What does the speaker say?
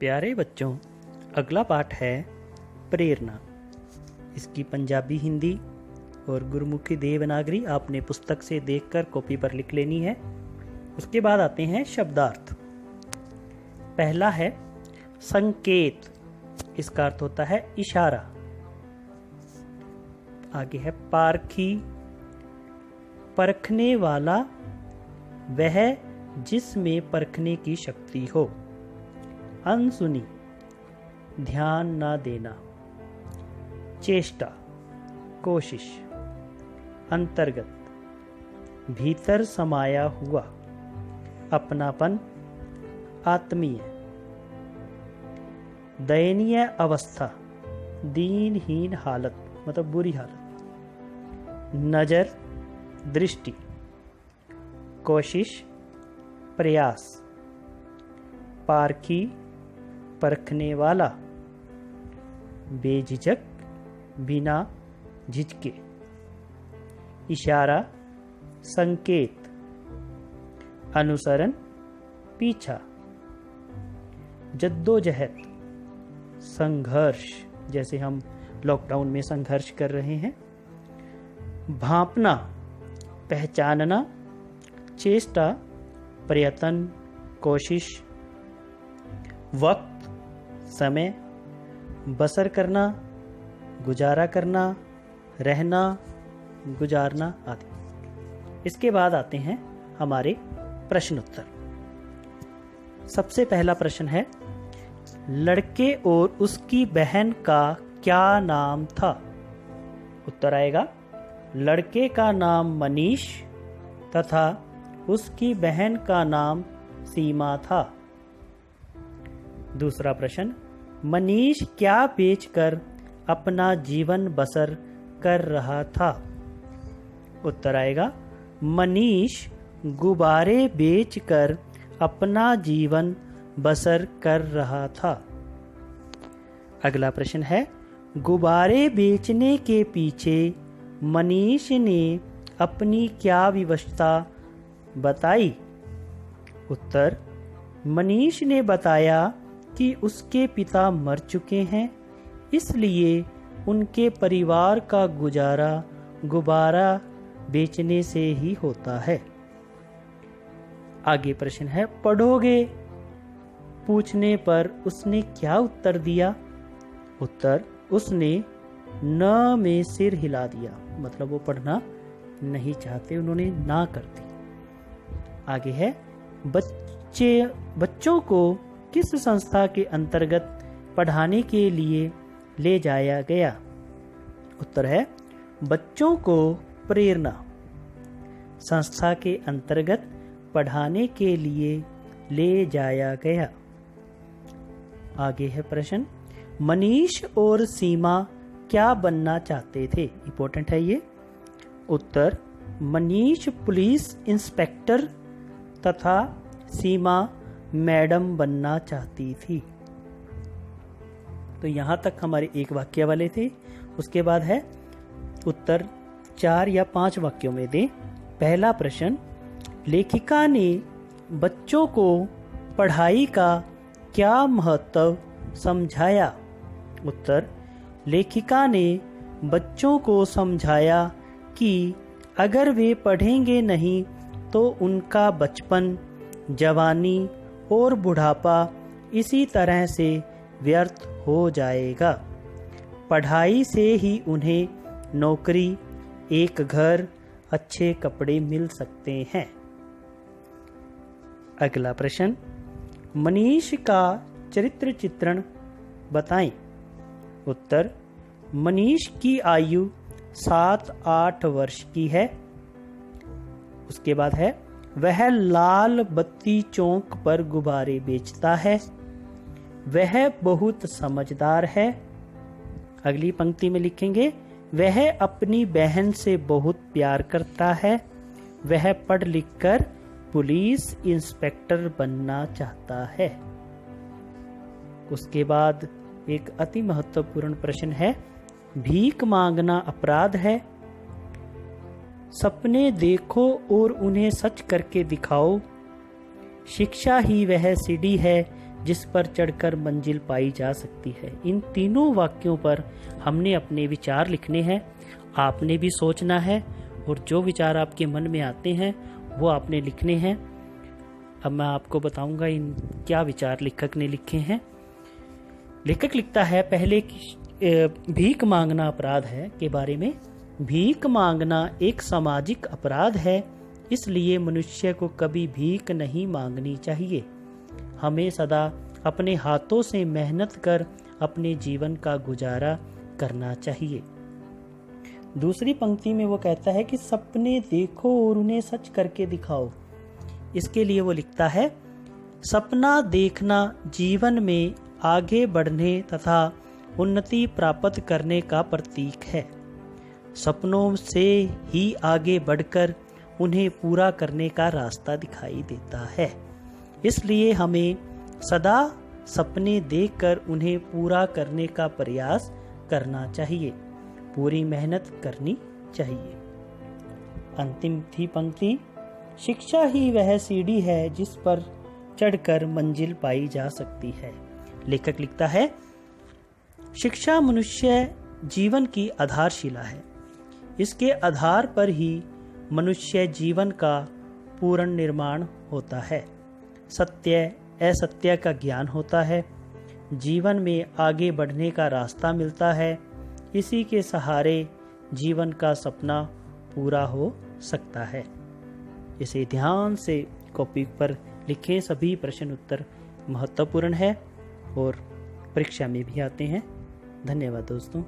प्यारे बच्चों, अगला पाठ है प्रेरणा। इसकी पंजाबी, हिंदी और गुरुमुखी देवनागरी आपने पुस्तक से देखकर कॉपी पर लिख लेनी है। उसके बाद आते हैं शब्दार्थ। पहला है संकेत, इसका अर्थ होता है इशारा। आगे है पारखी, परखने वाला, वह जिसमें परखने की शक्ति हो। अनसुनी, ध्यान ना देना। चेष्टा, कोशिश। अंतर्गत, भीतर समाया हुआ। अपनापन, आत्मीय। दयनीय अवस्था, दीनहीन हालत, मतलब बुरी हालत। नजर, दृष्टि। कोशिश, प्रयास। पारखी, परखने वाला। बेझिझक, बिना झिझके। इशारा, संकेत। अनुसरण, पीछा। जद्दोजहद, संघर्ष, जैसे हम लॉकडाउन में संघर्ष कर रहे हैं। भांपना, पहचानना। चेष्टा, प्रयत्न, कोशिश। वक्त, समय। बसर करना, गुजारा करना, रहना, गुजारना आदि। इसके बाद आते हैं हमारे प्रश्न उत्तर। सबसे पहला प्रश्न है, लड़के और उसकी बहन का क्या नाम था? उत्तर आएगा, लड़के का नाम मनीष तथा उसकी बहन का नाम सीमा था। दूसरा प्रश्न, मनीष क्या बेचकर अपना जीवन बसर कर रहा था? उत्तर आएगा, मनीष गुब्बारे बेचकर अपना जीवन बसर कर रहा था। अगला प्रश्न है, गुब्बारे बेचने के पीछे मनीष ने अपनी क्या विवशता बताई? उत्तर, मनीष ने बताया कि उसके पिता मर चुके हैं, इसलिए उनके परिवार का गुजारा गुब्बारा बेचने से ही होता है। आगे प्रश्न है, पढ़ोगे पूछने पर उसने क्या उत्तर दिया? उत्तर, उसने न में सिर हिला दिया, मतलब वो पढ़ना नहीं चाहते, उन्होंने ना कर दी। आगे है, बच्चों को किस संस्था के अंतर्गत पढ़ाने के लिए ले जाया गया? उत्तर है, बच्चों को प्रेरणा संस्था के अंतर्गत पढ़ाने के लिए ले जाया गया। आगे है प्रश्न, मनीष और सीमा क्या बनना चाहते थे? इंपॉर्टेंट है ये। उत्तर, मनीष पुलिस इंस्पेक्टर तथा सीमा मैडम बनना चाहती थी। तो यहां तक हमारे एक वाक्य वाले थे। उसके बाद है उत्तर 4 या 5 वाक्यों में दें। पहला प्रश्न, लेखिका ने बच्चों को पढ़ाई का क्या महत्व समझाया? उत्तर, लेखिका ने बच्चों को समझाया कि अगर वे पढ़ेंगे नहीं तो उनका बचपन, जवानी और बुढ़ापा इसी तरह से व्यर्थ हो जाएगा। पढ़ाई से ही उन्हें नौकरी, एक घर, अच्छे कपड़े मिल सकते हैं। अगला प्रश्न, मनीष का चरित्र चित्रण बताएं। उत्तर, मनीष की आयु 7-8 वर्ष की है। उसके बाद है, वह लाल बत्ती चौक पर गुब्बारे बेचता है। वह बहुत समझदार है। अगली पंक्ति में लिखेंगे, वह अपनी बहन से बहुत प्यार करता है। वह पढ़ लिख कर पुलिस इंस्पेक्टर बनना चाहता है। उसके बाद एक अति महत्वपूर्ण प्रश्न है, भीख मांगना अपराध है? सपने देखो और उन्हें सच करके दिखाओ। शिक्षा ही वह सीढ़ी है जिस पर चढ़कर मंजिल पाई जा सकती है। इन तीनों वाक्यों पर हमने अपने विचार लिखने हैं। आपने भी सोचना है और जो विचार आपके मन में आते हैं वो आपने लिखने हैं। अब मैं आपको बताऊंगा इन क्या विचार लेखक ने लिखे हैं। लेखक लिखता है पहले भीख मांगना अपराध है के बारे में। भीख मांगना एक सामाजिक अपराध है, इसलिए मनुष्य को कभी भीख नहीं मांगनी चाहिए। हमें सदा अपने हाथों से मेहनत कर अपने जीवन का गुजारा करना चाहिए। दूसरी पंक्ति में वो कहता है कि सपने देखो और उन्हें सच करके दिखाओ। इसके लिए वो लिखता है, सपना देखना जीवन में आगे बढ़ने तथा उन्नति प्राप्त करने का प्रतीक है। सपनों से ही आगे बढ़कर उन्हें पूरा करने का रास्ता दिखाई देता है। इसलिए हमें सदा सपने देखकर उन्हें पूरा करने का प्रयास करना चाहिए, पूरी मेहनत करनी चाहिए। अंतिम थी पंक्ति, शिक्षा ही वह सीढ़ी है जिस पर चढ़कर मंजिल पाई जा सकती है। लेखक लिखता है, शिक्षा मनुष्य जीवन की आधारशिला है। इसके आधार पर ही मनुष्य जीवन का पूर्ण निर्माण होता है। सत्य असत्य का ज्ञान होता है, जीवन में आगे बढ़ने का रास्ता मिलता है। इसी के सहारे जीवन का सपना पूरा हो सकता है। इसे ध्यान से कॉपी पर लिखें। सभी प्रश्न उत्तर महत्वपूर्ण है और परीक्षा में भी आते हैं। धन्यवाद दोस्तों।